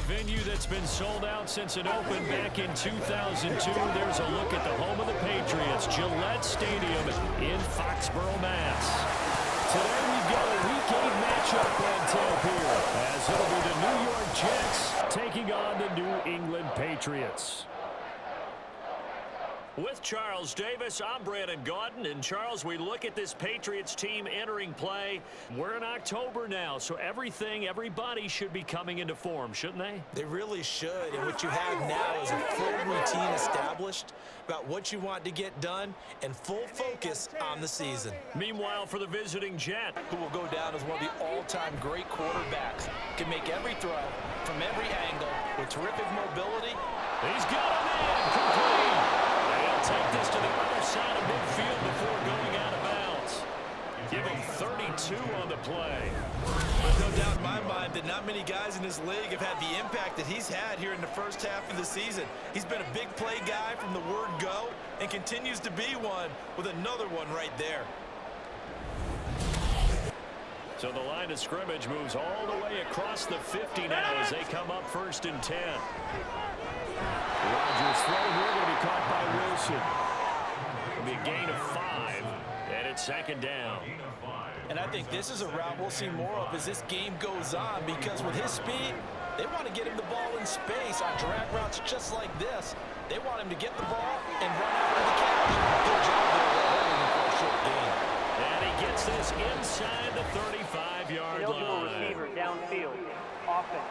a venue that's been sold out since it opened back in 2002. There's a look at the home of the Patriots, Gillette Stadium in Foxborough, Mass. Today we've got a Week 8 matchup on tap here, as it'll be the New York Jets taking on the New England Patriots. With Charles Davis, I'm Brandon Gaudin. And Charles, we look at this Patriots team entering play. We're in October now, so everybody should be coming into form, shouldn't they? They really should. And what you have now is a full routine established about what you want to get done and full focus on the season. Meanwhile, for the visiting Jet, who will go down as one of the all-time great quarterbacks, can make every throw from every angle with terrific mobility. He's got a man complete. Take this to the other side of midfield before going out of bounds. Give him 32 on the play. There's no doubt in my mind that not many guys in this league have had the impact that he's had here in the first half of the season. He's been a big play guy from the word go and continues to be one with another one right there. So the line of scrimmage moves all the way across the 50 now as they come up 1st and 10. Rodgers throw here going to be caught by Wilson. It'll be a gain of 5, and it's 2nd down. And I think this is a route we'll see more of as this game goes on, because with his speed, they want to get him the ball in space on drag routes just like this. They want him to get the ball and run after the catch. Good job there for a short gain. And he gets this inside the 35-yard line. Receiver downfield. Offense.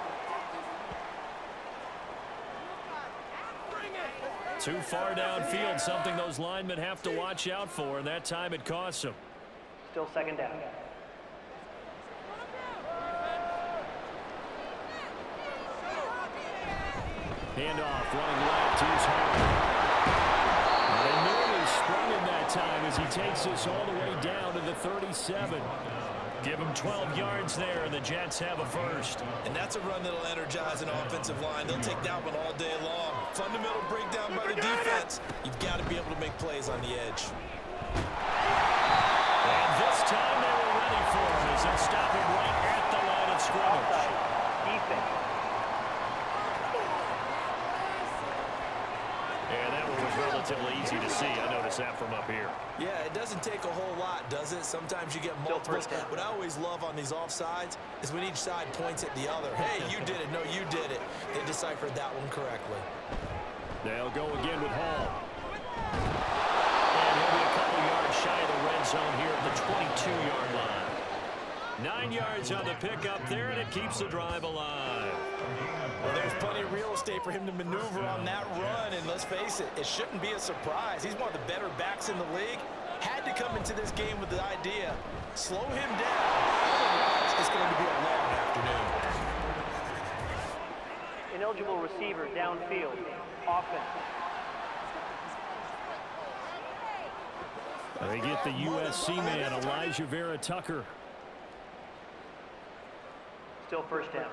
Too far downfield, something those linemen have to watch out for, and that time it costs them. Still 2nd down. Handoff, running left, here's Hall. And nearly sprung him that time as he takes this all the way down to the 37. Give him 12 yards there, and the Jets have a first. And that's a run that'll energize an offensive line. They'll take that one all day long. Fundamental breakdown by the defense. You've got to be able to make plays on the edge. And this time they were ready for him as they stop him right at the line of scrimmage. Defense. And that one was relatively easy to see. I noticed that from up here. Yeah, it doesn't take a whole lot, does it? Sometimes you get multiples. What I always love on these offsides is when each side points at the other. Hey, you did it. No, you did it. They deciphered that one correctly. They'll go again with Hall. And he'll be a couple yards shy of the red zone here at the 22-yard line. 9 yards on the pickup there, and it keeps the drive alive. Well, there's plenty of real estate for him to maneuver on that run, and let's face it, it shouldn't be a surprise. He's one of the better backs in the league. Had to come into this game with the idea, slow him down. Otherwise, it's going to be a long afternoon. Ineligible receiver downfield. Offense. They get the USC man, Elijah Vera Tucker. Still 1st down.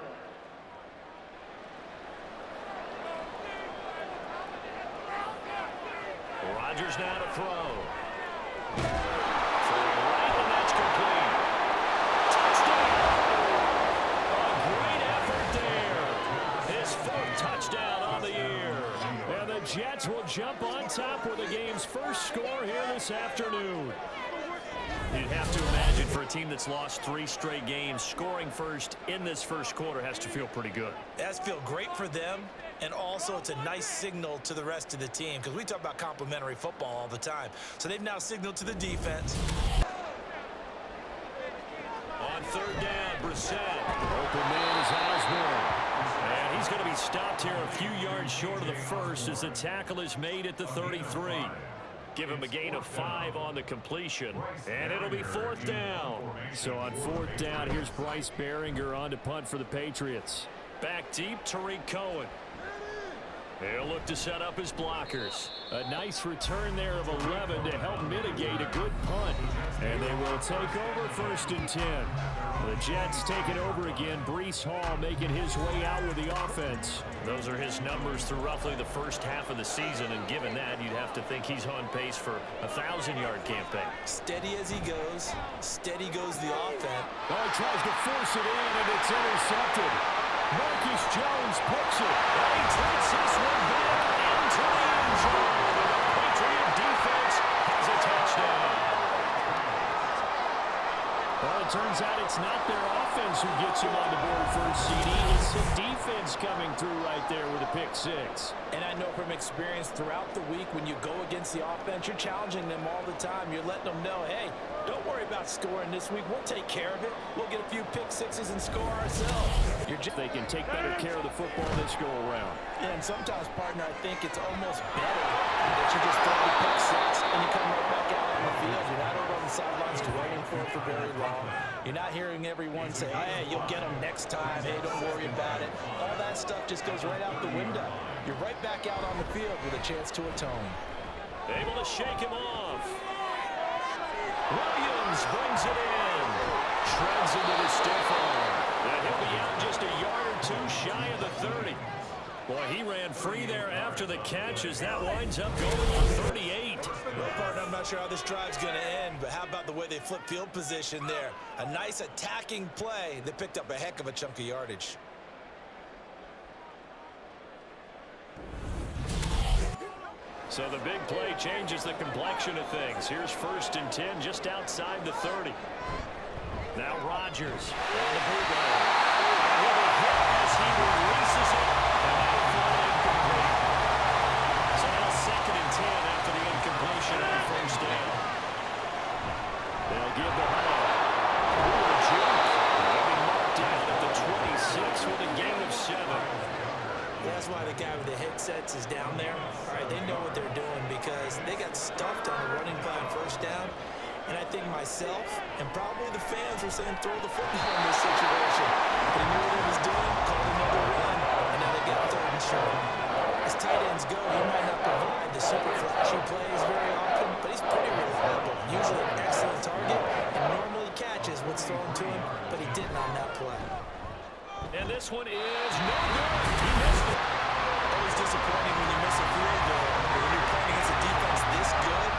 Rodgers now to throw. Right, and that's complete. Touchdown! A great effort there. His 4th touchdown on the year. And the Jets will jump on top with the game's first score here this afternoon. You'd have to imagine for a team that's lost 3 straight games, scoring first in this first quarter has to feel pretty good. It has to feel great for them, and also it's a nice signal to the rest of the team, because we talk about complimentary football all the time. So they've now signaled to the defense. On 3rd down, Brissett. Open man is Osborne. And he's going to be stopped here a few yards short of the first as the tackle is made at the 33. Give him a gain of 5 on the completion, and it'll be 4th down. So on 4th down, here's Bryce Behringer on to punt for the Patriots. Back deep, Tariq Cohen. He'll look to set up his blockers. A nice return there of 11 to help mitigate a good punt. And they will take over 1st and 10. The Jets take it over again. Breece Hall making his way out with the offense. Those are his numbers through roughly the first half of the season. And given that, you'd have to think he's on pace for a 1,000-yard campaign. Steady as he goes. Steady goes the offense. Oh, he tries to force it in, and it's intercepted. Marcus Jones picks it. And he takes this one back into the end zone. The Patriot defense has a touchdown. Well, it turns out it's not their offense who gets him on the board first, CD. It's the defense coming through right there with a pick six. And I know from experience throughout the week, when you go against the offense, you're challenging them all the time. You're letting them know, hey, don't worry about scoring this week. We'll take care of it. We'll get a few pick sixes and score ourselves. They can take better care of the football this go around. Yeah, and sometimes, partner, I think it's almost better that you just throw the pick six and you come right back out on the field. You're not over on the sidelines waiting for it for very long. You're not hearing everyone say, hey, you'll get them next time. Hey, don't worry about it. All that stuff just goes right out the window. You're right back out on the field with a chance to atone. Able to shake him off. Williams brings it in. Shreds into the stiff arm. And he'll be out just a yard or two shy of the 30. Boy, he ran free there after the catch as that winds up going for 38. Well, partner, I'm not sure how this drive's going to end, but how about the way they flip field position there? A nice attacking play that picked up a heck of a chunk of yardage. So the big play changes the complexion of things. Here's 1st and 10 just outside the 30. Now Rodgers on the blue line. With a hit as he releases it. And that'll fly incomplete. So now 2nd and 10 after the incompletion on 1st down. They'll give the ball. Ooh, a juke. They'll be marked down at the 26 with a gain of 7. That's why the guy with the headsets is down there. All right, they know what they're doing because they got stuffed on a running play on 1st down. And I think myself and probably the fans were saying throw the football in this situation. But he knew what he was doing, called another run, and now they got 3rd and short. As tight ends go, he might not provide the super flashy plays very often, but he's pretty reliable. Usually an excellent target, and normally catches what's thrown to him, but he didn't on that play. And this one is no good. He missed it. Always disappointing when you miss a field goal, but when you're playing against a defense this good,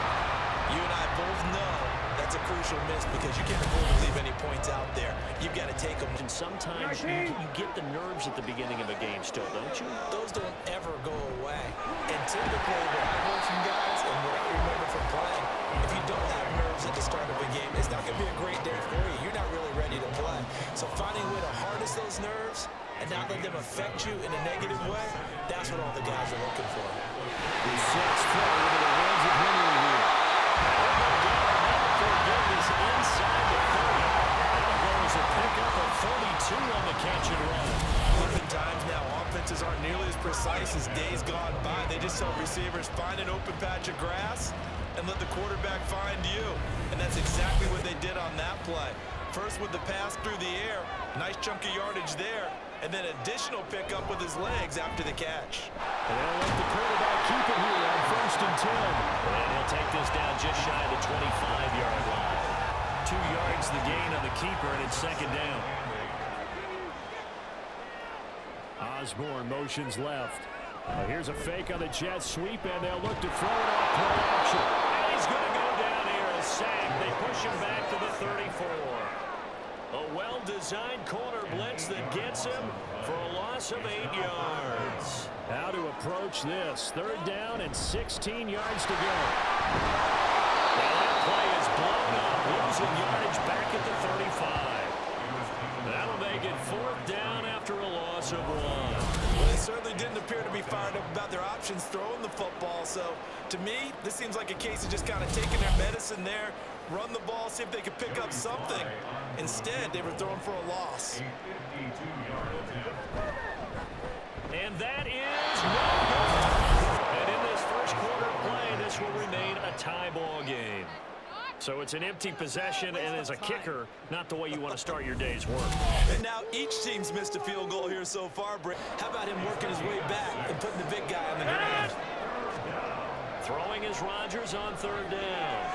you and I both know that's a crucial miss because you can't afford to leave any points out there. You've got to take them. And sometimes you get the nerves at the beginning of a game still, don't you? Those don't ever go away. And typically what I heard from guys and what I remember from playing, if you don't have nerves at the start of a game, it's not going to be a great day for you. You're not really ready to play. So finding a way to harness those nerves and not let them affect you in a negative way, that's what all the guys are looking for. He sets play into the hands of Henry here. Inside the 30. That goes a pickup of 32 on the catch and run. Oftentimes now, offenses aren't nearly as precise as days gone by. They just tell receivers, find an open patch of grass and let the quarterback find you. And that's exactly what they did on that play. First with the pass through the air, nice chunk of yardage there, and then additional pickup with his legs after the catch. And they'll let the quarterback keep it here on 1st and 10. And he'll take this down just shy of the 25-yard line. 2 yards the gain on the keeper, and it's 2nd down. Osborne motions left. Here's a fake on the jet sweep, and they'll look to throw it off play action. And he's going to go down here, a sack. They push him back to the 34. A well-designed corner blitz that gets him for a loss of 8 yards. How to approach this. 3rd down and 16 yards to go. Well, that play is blown up, losing yardage back at the 35. That'll make it 4th down after a loss of 1. Well, they certainly didn't appear to be fired up about their options throwing the football. So, to me, this seems like a case of just kind of taking their medicine there, run the ball, see if they could pick up something. Instead, they were throwing for a loss. And that is no good. And in this first quarter play, this will remain a tie ball game. So it's an empty possession, and as a kicker, not the way you want to start your day's work. And now each team's missed a field goal here so far, Brett. How about him working his way back and putting the big guy on the ground? Throwing is Rodgers on 3rd down.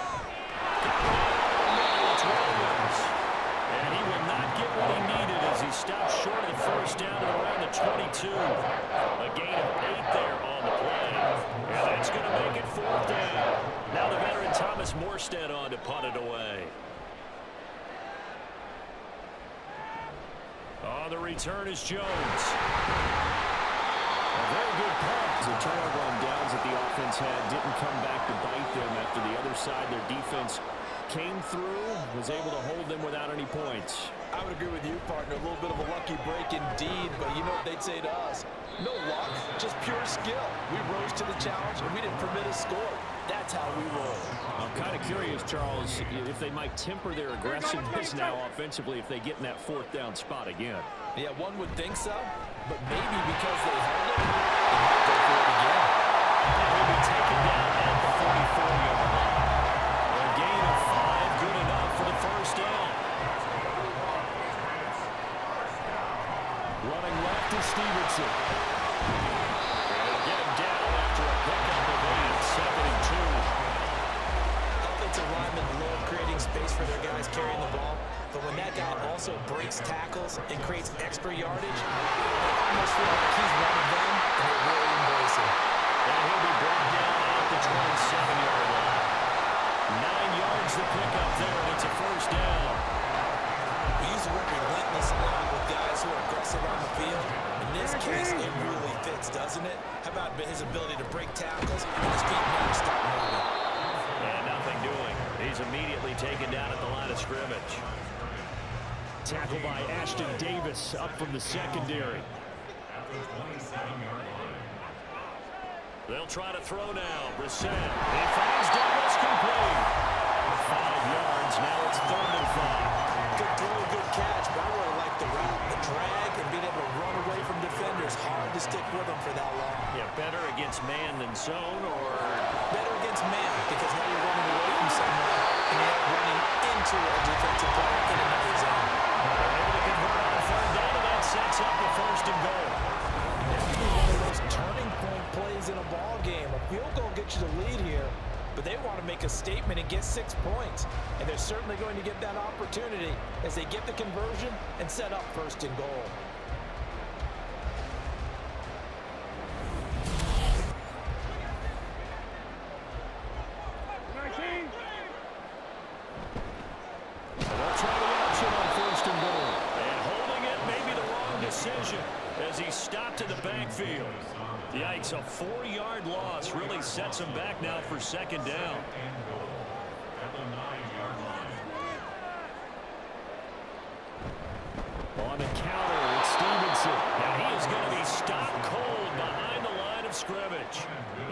It's Williams. And he will not get what he needed as he stops short of the 1st down at around the 22. A gain of 8 there on the play. And that's going to make it 4th down. Now the veteran Thomas Morstead on to punt it away. On the return is Jones. A very good punt. The turnover on downs that the offense had didn't come back to bite them after the other side. Their defense came through, was able to hold them without any points. I would agree with you, partner. A little bit of a lucky break indeed, but you know what they'd say to us? No luck, just pure skill. We rose to the challenge, and we didn't permit a score. That's how we roll. I'm kind of curious, Charles, if they might temper their aggressiveness now offensively if they get in that fourth down spot again. Yeah, one would think so, but maybe because they held it, they might go for it again. And he'll be taken down at the 44-yard line. A gain of 5, good enough for the first down. Running left is Stevenson. They'll get him down after a pickup of 8, second and 2. Offensive linemen love creating space for their guys carrying the ball, but when that guy also breaks tackles and creates extra yardage, they almost feel like he's one of them, and they really embrace him. And he'll be brought down at the 27-yard line. 9 yards to pick up there, and it's a first down. We use the word relentless a lot with guys who are aggressive on the field. In this case, it really fits, doesn't it? How about his ability to break tackles and his feet never stop moving? And nothing doing. He's immediately taken down at the line of scrimmage. Tackled by Ashton Davis up from the secondary. They'll try to throw now. Brissett. He finds Davis complete. 5 yards. Now it's 3rd and 5. Good throw, good catch, but I really like the route, the drag, and being able to run away from defenders. Hard to stick with them for that long. Yeah, better against man than zone, or better against man, because now you're running away from someone and you're running into a defensive player in another zone. they're able to convert on 3rd down, and that sets up the 1st and goal. Definitely one of those turning point plays in a ball game. A field goal gets you the lead here, but they want to make a statement and get 6 points. And they're certainly going to get that opportunity as they get the conversion and set up 1st and goal. They'll try the option on 1st and goal. And holding it may be the wrong decision as he stopped in the backfield. Yikes, a 4-yard loss really sets him back now for 2nd down. On the counter, it's Stevenson. Now he is going to be stopped cold behind the line of scrimmage.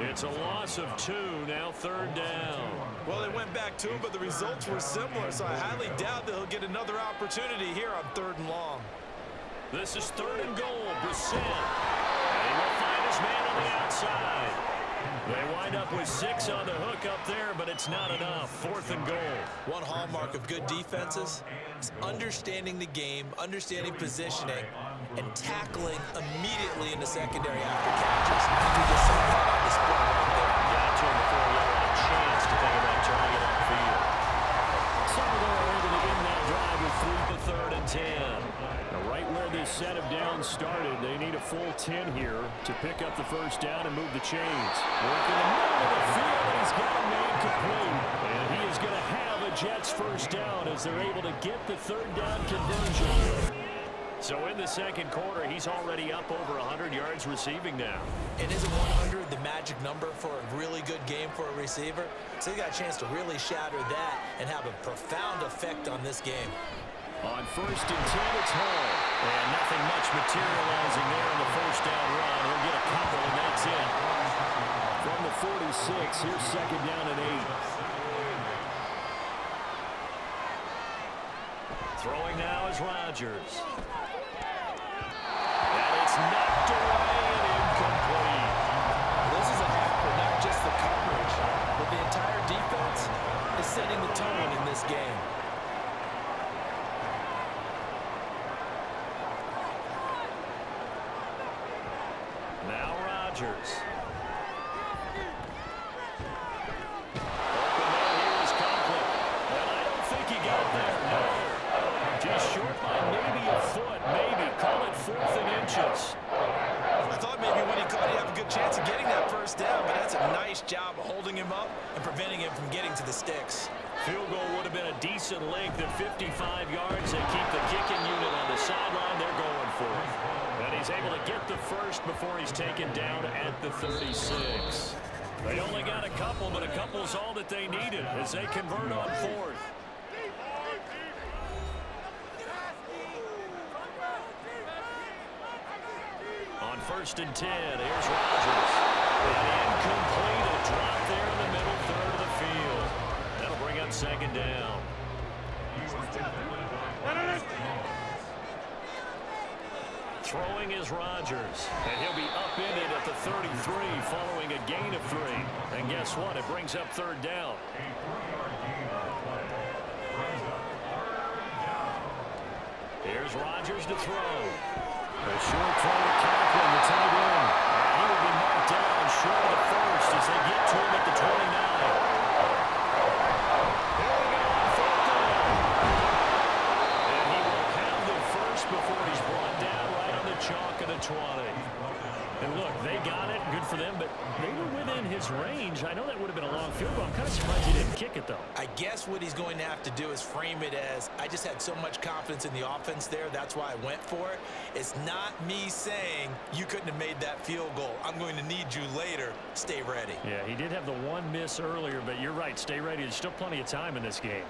It's a loss of 2, now 3rd down. Well, they went back to him, but the results were similar, so I highly doubt that he'll get another opportunity here on 3rd and long. This is 3rd and goal. Brissett. And he will find his man on the outside. They wind up with 6 on the hook up there, but it's not enough. 4th and goal. One hallmark of good defenses is understanding the game, understanding positioning, and tackling immediately in the secondary after catches. You just saw that on display right there. Gotcha before he had a chance to think about turning it upfield. Somerville are able to end that drive with 3 to 3rd and 10. Now, right where this set of downs started, they need a full 10 here to pick up the 1st down and move the chains. Working the middle of the field, and he's got him made complete. And he is going to have a Jets 1st down as they're able to get the 3rd down conversion. So in the 2nd quarter, he's already up over 100 yards receiving now. And isn't 100 the magic number for a really good game for a receiver? So he got a chance to really shatter that and have a profound effect on this game. On 1st and 10, it's Hall. And nothing much materializing there in the 1st down run. He'll get a couple, and that's it. From the 46, here's 2nd down and 8. Throwing now is Rodgers. And it's knocked away and incomplete. This is a hack for not just the coverage, but the entire defense is setting the tone in this game. Now Rodgers. Open man here is Conklin. And I don't think he got there, no. Just short by maybe a foot, maybe. Call it 4th and inches. I thought maybe when he caught, he'd have a good chance of getting that 1st down, but that's a nice nice job of holding him up and preventing him from getting to the sticks. Field goal would have been a decent length at 55 yards. They keep the kicking unit on the sideline. They're going for it. And he's able to get the first before he's taken down at the 36. They only got a couple, but a couple's all that they needed as they convert on fourth. On 1st and 10, here's Rodgers. And incomplete, a drop there in the middle third of the field. That'll bring up 2nd down. Throwing is Rodgers, and he'll be upended at the 33 following a gain of 3. And guess what? It brings up 3rd down. Here's Rodgers to throw. A short throw to Kaplan, the tight end. And he will be marked down short of the first as they get to him at the 29. Here we go on 4th down. And he will have the first before he's brought down right on the chalk of the 20. And look, they got it. Good for them, but they were within his range. I know that would have been a long field goal. I'm kind of surprised he didn't kick it, though. I guess what he's going to have to do is frame it as, I just had so much confidence in the offense there, that's why I went for it. It's not me saying you couldn't have made that field goal. I'm going to need you later. Stay ready. Yeah, he did have the one miss earlier, but you're right. Stay ready. There's still plenty of time in this game.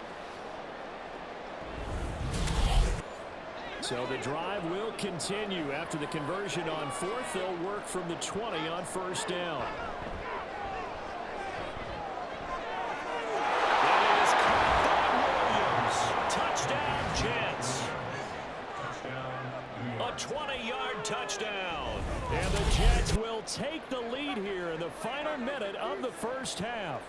So the drive will continue after the conversion on 4th. They'll work from the 20 on 1st down. That is caught by Williams. Touchdown, Jets. A 20-yard touchdown. And the Jets will take the lead here in the final minute of the first half.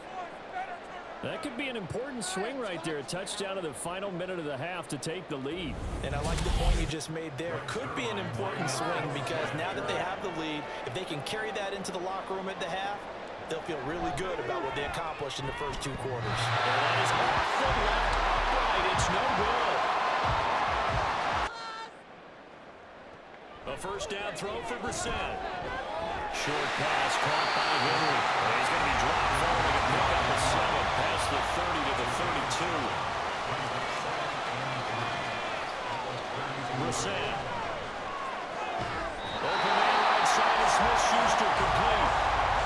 That could be an important swing right there. A touchdown in the final minute of the half to take the lead. And I like the point you just made there. Could be an important swing because now that they have the lead, if they can carry that into the locker room at the half, they'll feel really good about what they accomplished in the first 2 quarters. And that is off the left upright. It's no good. A 1st down throw for Brissett. Short pass caught by Henry. And he's going to be dropped forward and pick up a 7 past the 30 to the 32. Brissett. Open man right side of Smith-Schuster complete.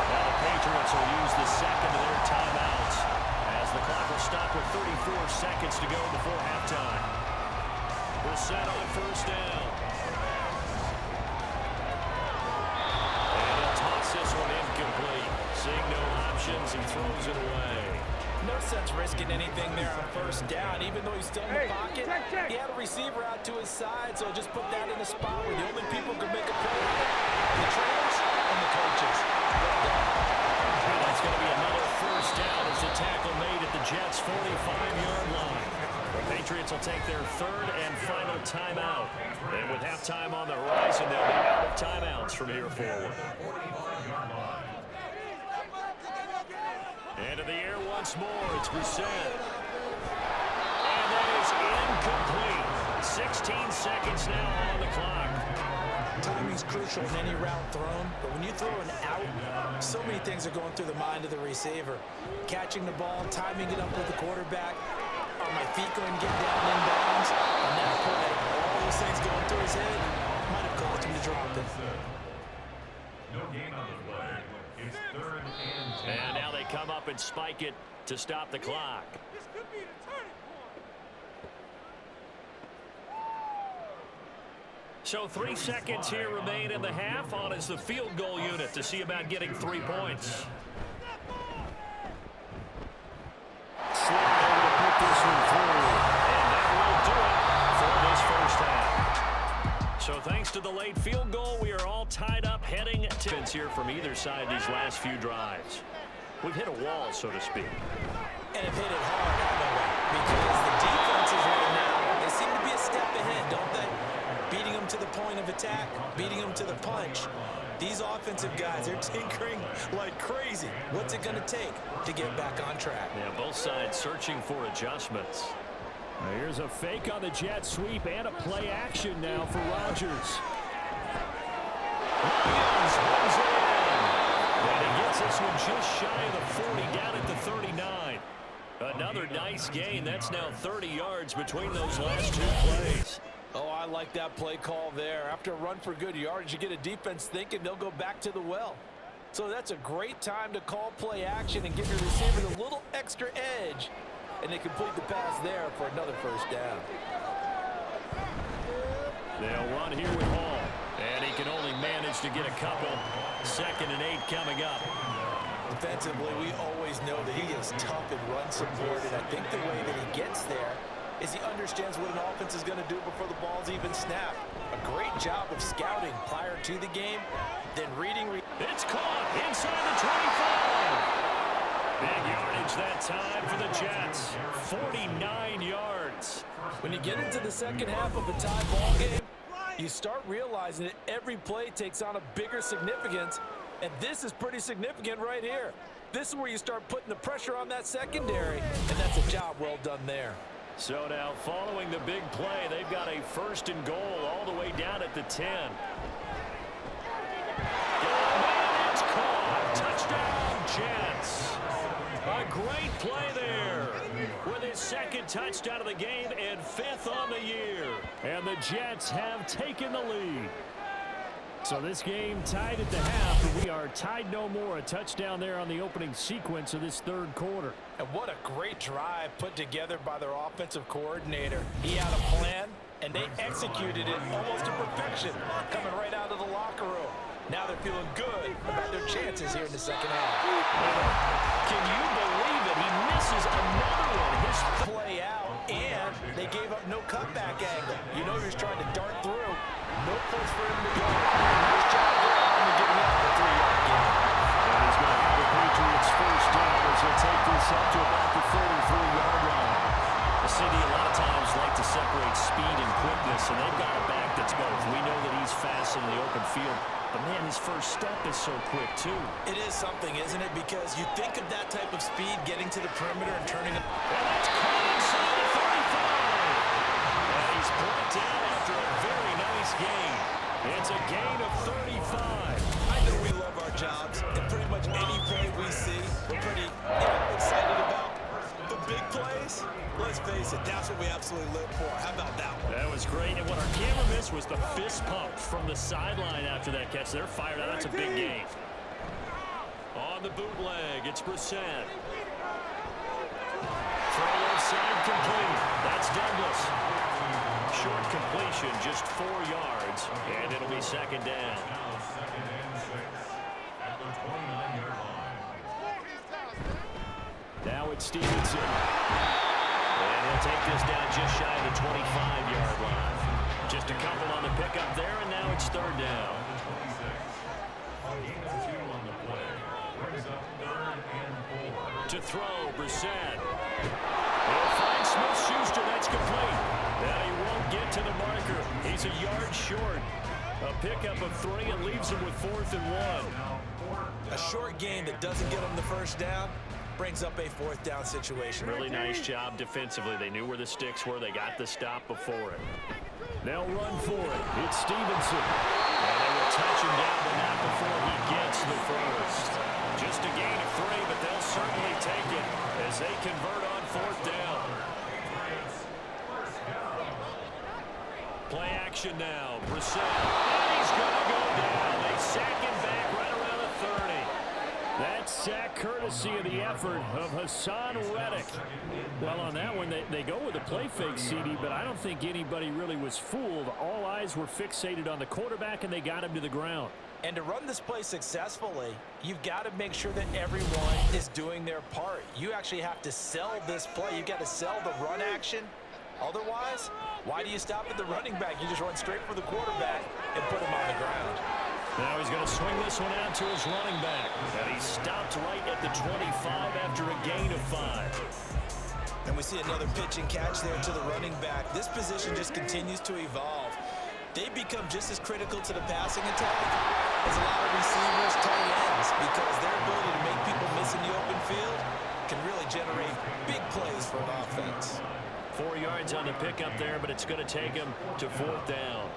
Now the Patriots will use the second of their timeouts as the clock will stop with 34 seconds to go before halftime. Brissett on 1st down. This one incomplete. Seeing no options, he throws it away. No sense risking anything there on 1st down. Even though he's still in the pocket, he had a receiver out to his side, so just put that in a spot where the only people who could make a play the trainers and the coaches. And that's going to be another 1st down as the tackle made at the Jets' 45-yard line. The Patriots will take their 3rd and final timeout. And with halftime on the horizon, they'll be out of timeouts from here forward. And in the air once more, it's Brissett. And that is incomplete. 16 seconds now on the clock. Timing's crucial in any route thrown, but when you throw an out, so many things are going through the mind of the receiver. Catching the ball, timing it up with the quarterback. Are my feet going to get down inbounds? On that play, all those things going through his head might have caused him to drop it. No gain on the play. It's 3rd and 10. And now they come up and spike it to stop the clock. This could be the turning point. So 3 seconds here remain in the half. On is the field goal unit to see about getting 3 points. Slide over to put this one through. And that will do it for this 1st half. So thanks to the late field goal, we are all tied up heading to here from either side these last few drives. We've hit a wall, so to speak. And have hit it hard, haven't we? Because the defenses right now, they seem to be a step ahead, don't they? Beating them to the point of attack, beating them to the punch. These offensive guys are tinkering like crazy. What's it going to take to get back on track? Yeah, both sides searching for adjustments. Now here's a fake on the jet sweep and a play action now for Rodgers. Williams runs in. And he gets a this one just shy of the 40, down at the 39. Another nice gain. That's now 30 yards between those last two plays. Oh, I like that play call there. After a run for good yards, you get a defense thinking they'll go back to the well. So that's a great time to call play action and give your receivers a little extra edge. And they complete the pass there for another first down. They'll run here with Hall. And he can only manage to get a couple. 2nd and 8 coming up. Defensively, we always know that he is tough and run support. And I think the way that he gets there is he understands what an offense is going to do before the ball's even snapped. A great job of scouting prior to the game, then reading. It's caught inside the 25. Big yardage that time for the Jets. 49 yards. When you get into the second half of a tie ball game, you start realizing that every play takes on a bigger significance, and this is pretty significant right here. This is where you start putting the pressure on that secondary, and that's a job well done there. So now following the big play, they've got a 1st and goal all the way down at the 10. And it's caught. Touchdown, Jets. A great play there with his 2nd touchdown of the game and 5th on the year. And the Jets have taken the lead. So this game tied at the half, but we are tied no more. A touchdown there on the opening sequence of this 3rd quarter. And what a great drive put together by their offensive coordinator. He had a plan, and they executed it almost to perfection, coming right out of the locker room. Now they're feeling good about their chances here in the second half. Can you believe it? He misses another one. His play out, and they gave up no cutback angle. You know he was trying to dart through. No place for him to go. Nice job there, and getting out the 3-yard gain. And he's going to have the Patriots first down as he'll take this up to about the 33-yard line. The City a lot of times like to separate speed and quickness, and they've got a back that's both. We know that he's fast in the open field, but man, his first step is so quick too. It is something, isn't it? Because you think of that type of speed getting to the perimeter and turning it. And that's caught inside the 35. And he's brought down after a very nice gain. It's a gain of 35. I know we love our jobs, and pretty much any play we see, we're pretty excited about. The big plays, let's face it, that's what we absolutely live for. How about that one? That was great, and what our camera missed was the fist pump from the sideline after that catch. They're fired out. That's a big gain. On the bootleg, it's Brissett. Throw inside complete. That's Douglas. Short completion, just 4 yards, and it'll be 2nd down. Now 2nd and 6 at the 29-yard line. Now it's Stevenson. And he'll take this down just shy of the 25-yard line. Just a couple on the pickup there, and now it's 3rd down. Gain of 2 on the play. Brings up 3rd and 4. To throw, Brissett. He'll find Smith-Schuster. That's complete. And he won't get to the marker. He's a yard short. A pickup of 3 and leaves him with 4th and 1. A short gain that doesn't get them the first down brings up a 4th down situation. Really nice job defensively. They knew where the sticks were. They got the stop before it. They'll run for it. It's Stevenson. And they will touch him down, but not before he gets the first. Just a gain of 3, but they'll certainly take it as they convert on 4th down. Play action now. Brissett. And he's going to go down. They sack him back right around the 30. That sack courtesy of the effort of Hassan Reddick. Well, on that one, they go with a play fake, CD, but I don't think anybody really was fooled. All eyes were fixated on the quarterback, and they got him to the ground. And to run this play successfully, you've got to make sure that everyone is doing their part. You actually have to sell this play. You've got to sell the run action. Otherwise, why do you stop at the running back? You just run straight for the quarterback and put him on the ground. Now he's going to swing this one out to his running back. And he stopped right at the 25 after a gain of 5. And we see another pitch and catch there to the running back. This position just continues to evolve. They become just as critical to the passing attack as a lot of receivers, tight ends, because their ability to make people miss in the open field can really generate big plays for an offense. 4 yards on the pickup there, but it's going to take him to 4th down.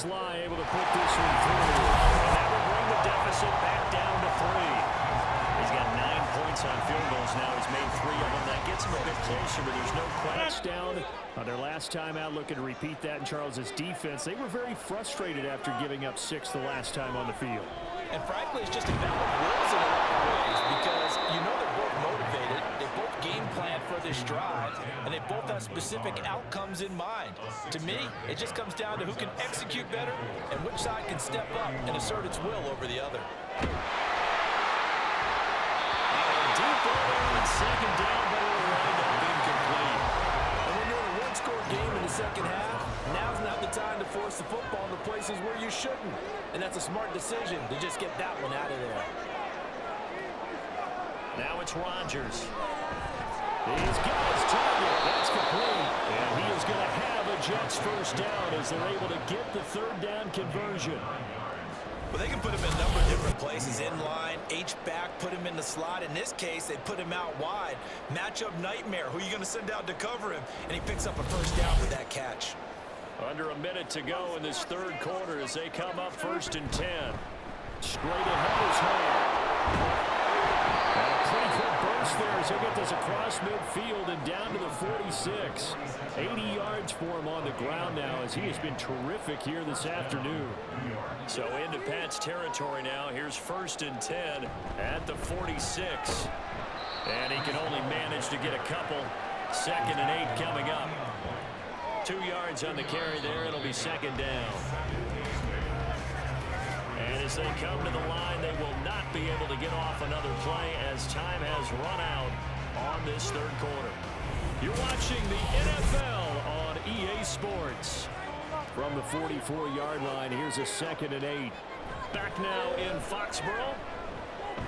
Sly able to put this one through. And that will bring the deficit back down to 3. He's got 9 points on field goals now. He's made 3 of them. That gets him a bit closer, but there's no question. Down on their last time out, looking to repeat that in Charles's defense. They were very frustrated after giving up 6 the last time on the field. And frankly, it's just a battle of wills in a lot of ways because you know they're both motivated. They both game plan for this drive, and they both have specific outcomes in mind. To me, it just comes down to who can execute better and which side can step up and assert its will over the other. Deep ball on second down, but it will wind up incomplete. And when you're in a one-score game in the second half, now's not the time to force the football in the places where you shouldn't. And that's a smart decision to just get that one out of there. Now it's Rodgers. He's got his target. That's complete. And he is going to have a Jets first down as they're able to get the third down conversion. Well, they can put him in a number of different places. In line, H-back, put him in the slot. In this case, they put him out wide. Matchup nightmare. Who are you going to send out to cover him? And he picks up a first down with that catch. Under a minute to go in this third quarter as they come up 1st and 10. Straight ahead is Hall. And a pretty quick burst there as he'll get this across midfield and down to the 46. 80 yards for him on the ground now as he has been terrific here this afternoon. So into Pat's territory now. Here's 1st and 10 at the 46. And he can only manage to get a couple. 2nd and 8 coming up. 2 yards on the carry there. It'll be 2nd down. And as they come to the line, they will not be able to get off another play as time has run out on this third quarter. You're watching the NFL on EA Sports. From the 44-yard line, here's a 2nd and 8. Back now in Foxborough.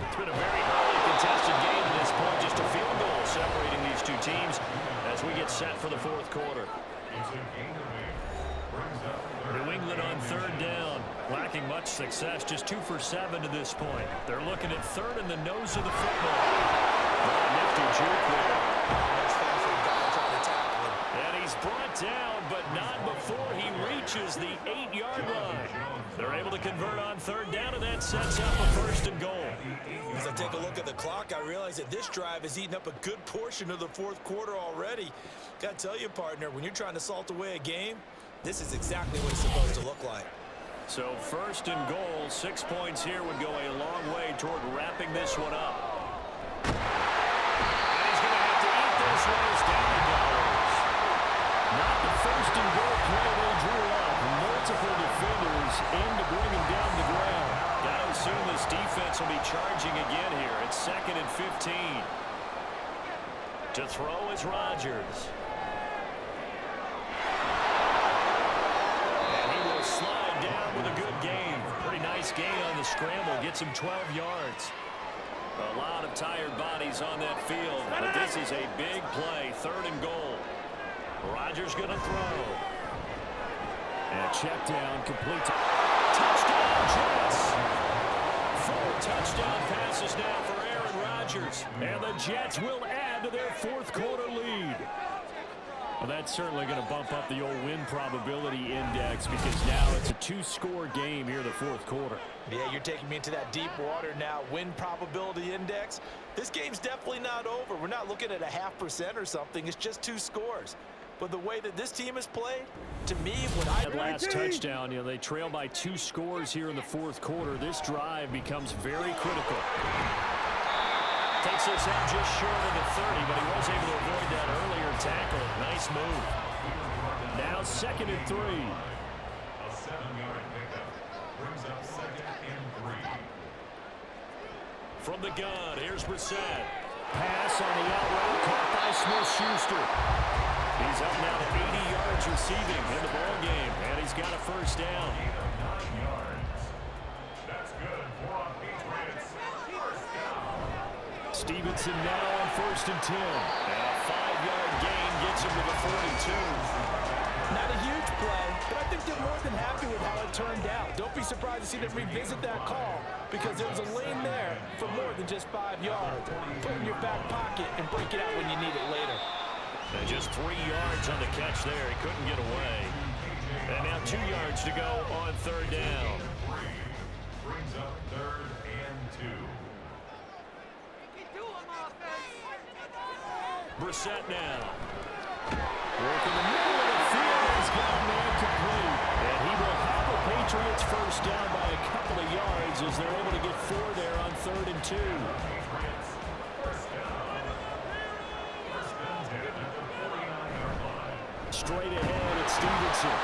It's been a very highly contested game to this point. Just a field goal separating these two teams as we get set for the fourth quarter. New England on 3rd down. Lacking much success. Just 2 for 7 to this point. They're looking at 3rd in the nose of the football. Nifty juke there. And he's brought down, but not before he reaches the 8-yard line. They're able to convert on 3rd down, and that sets up a 1st and goal. As I take a look at the clock, I realize that this drive has eaten up a good portion of the fourth quarter already. Got to tell you, partner, when you're trying to salt away a game, this is exactly what it's supposed to look like. So 1st and goal, 6 points here would go a long way toward wrapping this one up. And he's going to have to eat this one as down he goes. Not the 1st and goal play they drew up. Multiple defenders in to bring him down the ground. Got to assume this defense will be charging again here. It's 2nd and 15. To throw is Rodgers. Slide down with a good gain. Pretty nice gain on the scramble. Gets him 12 yards. A lot of tired bodies on that field, but this is a big play. 3rd and goal. Rodgers going to throw. And a check down complete. Touchdown Jets. 4 touchdown passes now for Aaron Rodgers. And the Jets will add to their fourth quarter lead. Well, that's certainly going to bump up the old win probability index because now it's a 2-score game here in the fourth quarter. Yeah, you're taking me into that deep water now. Win probability index. This game's definitely not over. We're not looking at a 0.5% or something. It's just 2 scores. But the way that this team has played, to me, what I... That last touchdown, you know, they trail by 2 scores here in the fourth quarter. This drive becomes very critical. Takes this out just short of the 30, but he was able to avoid that earlier tackle. Nice move. Now 2nd and 3. A 7-yard pickup brings up 2nd and 3. From the gun, here's Brissett. Pass on the out route, caught by Smith-Schuster. He's up now to 80 yards receiving in the ball game, and he's got a first down. 9 yards. That's good for a Patriots first down. Stevenson now on 1st and 10. And a 5-yard gain gets him to the 42. Not a huge play, but I think they're more than happy with how it turned out. Don't be surprised to see them revisit that call because there was a lane there for more than just 5 yards. Put it in your back pocket and break it out when you need it later. And just 3 yards on the catch there. He couldn't get away. And now 2 yards to go on third down. Brings up 3rd and 2. Brissett now. Work in the middle of the field. He's got a man complete. And he will have the Patriots first down by a couple of yards as they're able to get 4 there on 3rd and 2. Patriots, first down. First and 10 at the 49-yard line. Straight ahead at Stevenson.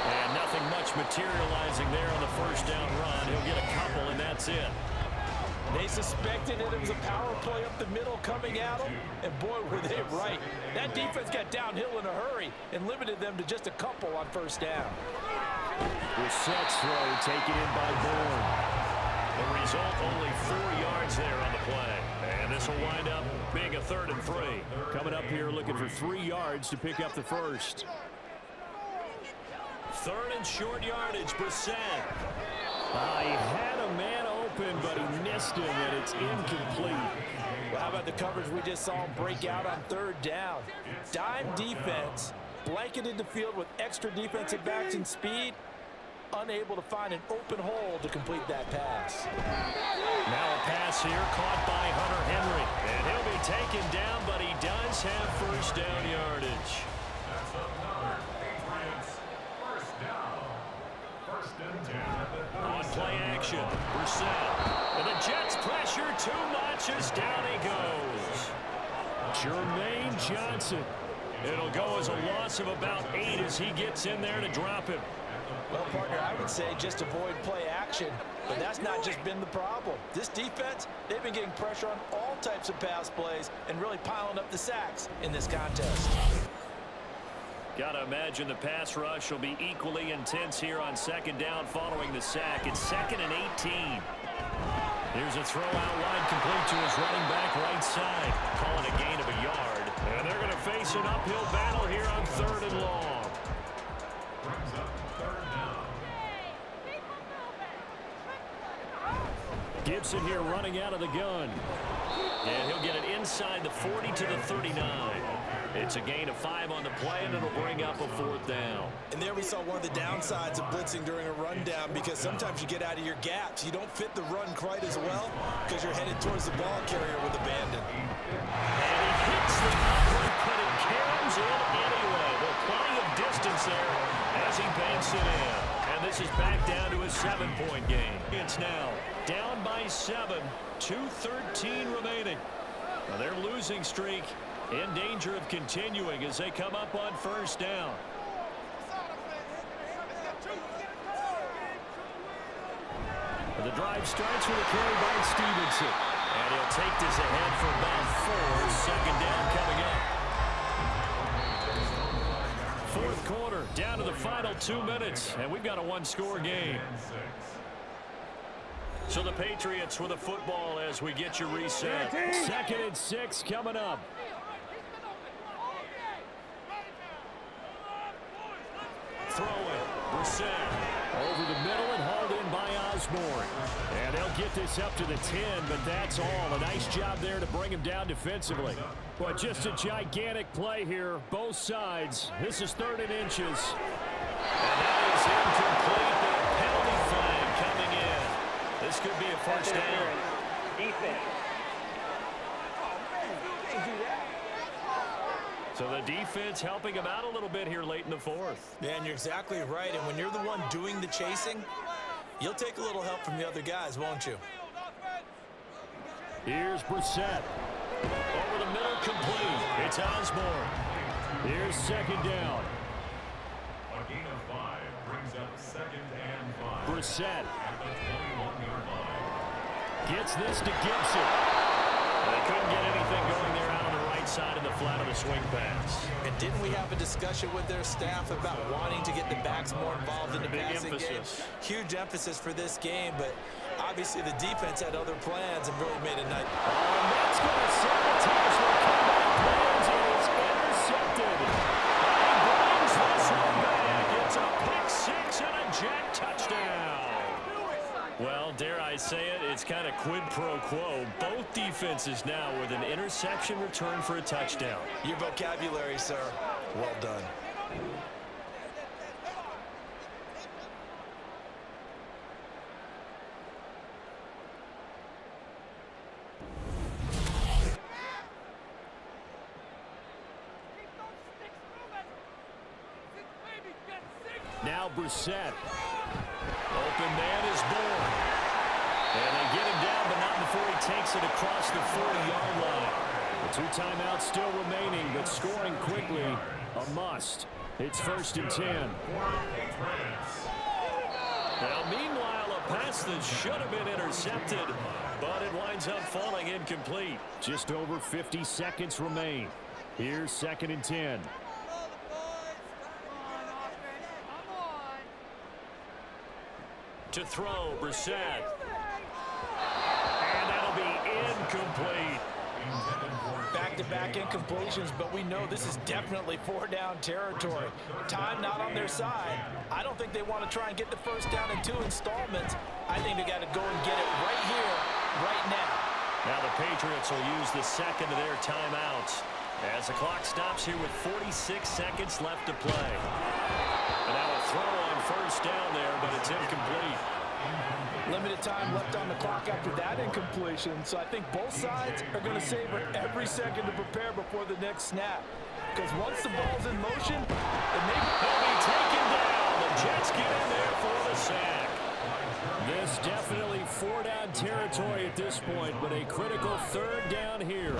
And nothing much materializing there on the first down run. He'll get a couple, and that's it. They suspected that it was a power play up the middle coming at them, and boy, were they right. That defense got downhill in a hurry and limited them to just a couple on first down. Brissett's throw taken in by Bourne. The result, only 4 yards there on the play. And this will wind up being a 3rd and 3. Coming up here looking for 3 yards to pick up the first. 3rd and short yardage, Brissett. He had a man open, but he missed him, and it's incomplete. Well, how about the coverage we just saw him break out on 3rd down? Dime defense, blanketed the field with extra defensive backs and speed, unable to find an open hole to complete that pass. Now a pass here caught by Hunter Henry, and he'll be taken down, but he does have first down yardage. That's another Patriots first down. First and 10 at the 37. On play action, Brissett. And the Jets pressure too much as down he goes. Jermaine Johnson. It'll go as a loss of about 8 as he gets in there to drop him. Well, partner, I would say just avoid play action, but that's not just been the problem. This defense, they've been getting pressure on all types of pass plays and really piling up the sacks in this contest. Got to imagine the pass rush will be equally intense here on 2nd down following the sack. It's 2nd and 18. Here's a throw out wide complete to his running back right side. Calling a gain of a yard. And they're going to face an uphill battle here on 3rd and long. Brings up 3rd down. Gibson here running out of the gun. And he'll get it inside the 40 to the 39. It's a gain of 5 on the play, and it'll bring up a 4th down. And there we saw one of the downsides of blitzing during a rundown, because sometimes you get out of your gaps. You don't fit the run quite as well because you're headed towards the ball carrier with abandon. And he hits the upright, but it carries in anyway. There's plenty of distance there as he banks it in. And this is back down to a 7-point game. It's now down by 7, 2:13 remaining. Now their losing streak in danger of continuing as they come up on first down. The drive starts with a carry by Stevenson. And he'll take this ahead for about 4. 2nd down coming up. 4th quarter, down to the final 2 minutes. And we've got a 1-score game. So the Patriots with a football as we get your reset. 2nd and 6 coming up. Throwing, Brissett over the middle and hauled in by Osborne. And they'll get this up to the 10, but that's all. A nice job there to bring him down defensively. But just a gigantic play here, both sides. This is 3rd and inches. And that is incomplete. The penalty flag coming in. This could be a first down. Defense. So the defense helping him out a little bit here late in the 4th. Yeah, and you're exactly right. And when you're the one doing the chasing, you'll take a little help from the other guys, won't you? Here's Brissett. Over the middle, complete. It's Osborne. Here's 2nd down. A gain of 5 brings up 2nd and 5. Brissett At the 21-yard line. gets this to Gibson. They couldn't get anything going there out on the right side of the flat of the swing pass. And didn't we have a discussion with their staff about wanting to get the backs more involved in the Big passing emphasis. game? Huge emphasis for this game, but obviously the defense had other plans and really made a night. And that's going to sabotage their comeback plans, and it's intercepted. And he brings this one back. It's a pick 6 and a Jet touchdown. Well, dare I say it, it's kind of quid pro quo. Both defenses now with an interception return for a touchdown. Your vocabulary, sir. Well done. Now Brissett. Open man is born. And they get him down, but not before he takes it across the 40-yard line. The 2 timeouts still remaining, but scoring quickly, a must. It's 1st and 10. Now, meanwhile, a pass that should have been intercepted, but it winds up falling incomplete. Just over 50 seconds remain. Here's 2nd and 10. To throw, Brissett. And that'll be incomplete. Back-to-back incompletions, but we know this is definitely 4-down territory. Time not on their side. I don't think they want to try and get the first down in 2 installments. I think they got to go and get it right here, right now. Now the Patriots will use the second of their timeouts as the clock stops here with 46 seconds left to play. And now a throw on 1st down there, but it's incomplete. Limited time left on the clock after that incompletion, so I think both sides are going to savor every second to prepare before the next snap. Because once the ball's in motion, it may be taken down. The Jets get in there for the sack. This definitely 4-down territory at this point, but a critical 3rd down here.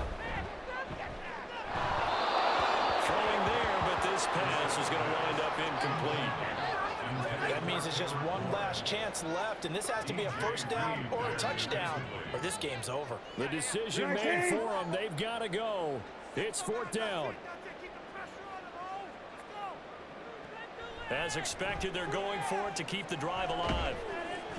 Throwing there, but this pass is going to wind up incomplete. That means it's just one last chance left, and this has to be a 1st down or a touchdown, or this game's over. The decision made for them. They've got to go. It's 4th down. As expected, they're going for it to keep the drive alive.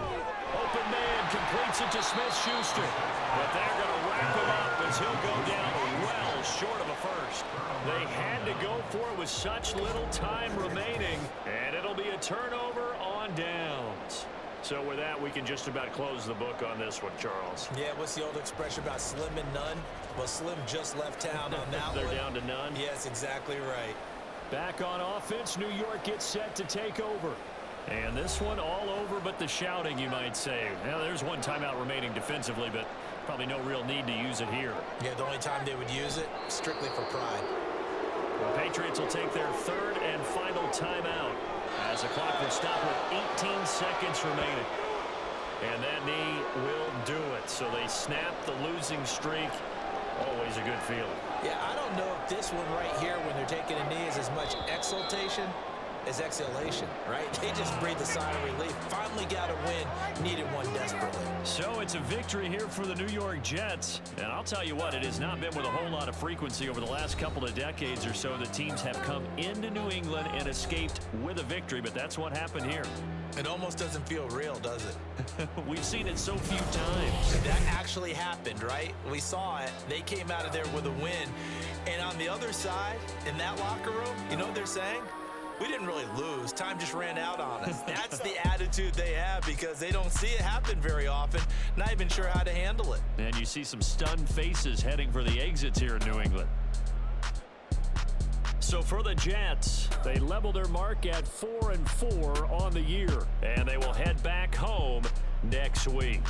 Open man completes it to Smith-Schuster. But they're going to wrap him up as he'll go down well short of a first. They had to go for it with such little time remaining, and it'll be a turnover on downs. So with that, we can just about close the book on this one, Charles. Yeah, what's the old expression about slim and none? Well, Slim just left town on that They're one. down to none? Yes, exactly right. Back on offense, New York gets set to take over. And this one all over but the shouting, you might say. Now, there's 1 timeout remaining defensively, but probably no real need to use it here. Yeah, the only time they would use it, strictly for pride. The Patriots will take their 3rd and final timeout as the clock will stop with 18 seconds remaining. And that knee will do it. So they snap the losing streak. Always a good feeling. Yeah, I don't know if this one right here, when they're taking a knee, is as much exultation as exhalation, right? They just breathe a sigh of relief. Finally got a win, needed one desperately. So it's a victory here for the New York Jets. And I'll tell you what, it has not been with a whole lot of frequency over the last couple of decades or so that teams have come into New England and escaped with a victory, but that's what happened here. It almost doesn't feel real, does it? We've seen it so few times. That actually happened, right? We saw it. They came out of there with a win. And on the other side, in that locker room, you know what they're saying? We didn't really lose. Time just ran out on us. That's the attitude they have because they don't see it happen very often, not even sure how to handle it. And you see some stunned faces heading for the exits here in New England. So for the Jets, they level their mark at 4-4 on the year, and they will head back home next week.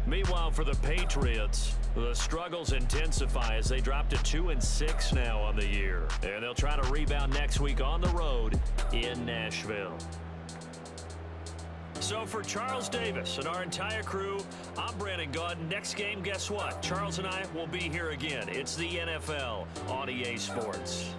Meanwhile, for the Patriots, the struggles intensify as they drop to 2-6 now on the year. And they'll try to rebound next week on the road in Nashville. So for Charles Davis and our entire crew, I'm Brandon Gunn. Next game, guess what? Charles and I will be here again. It's the NFL on EA Sports.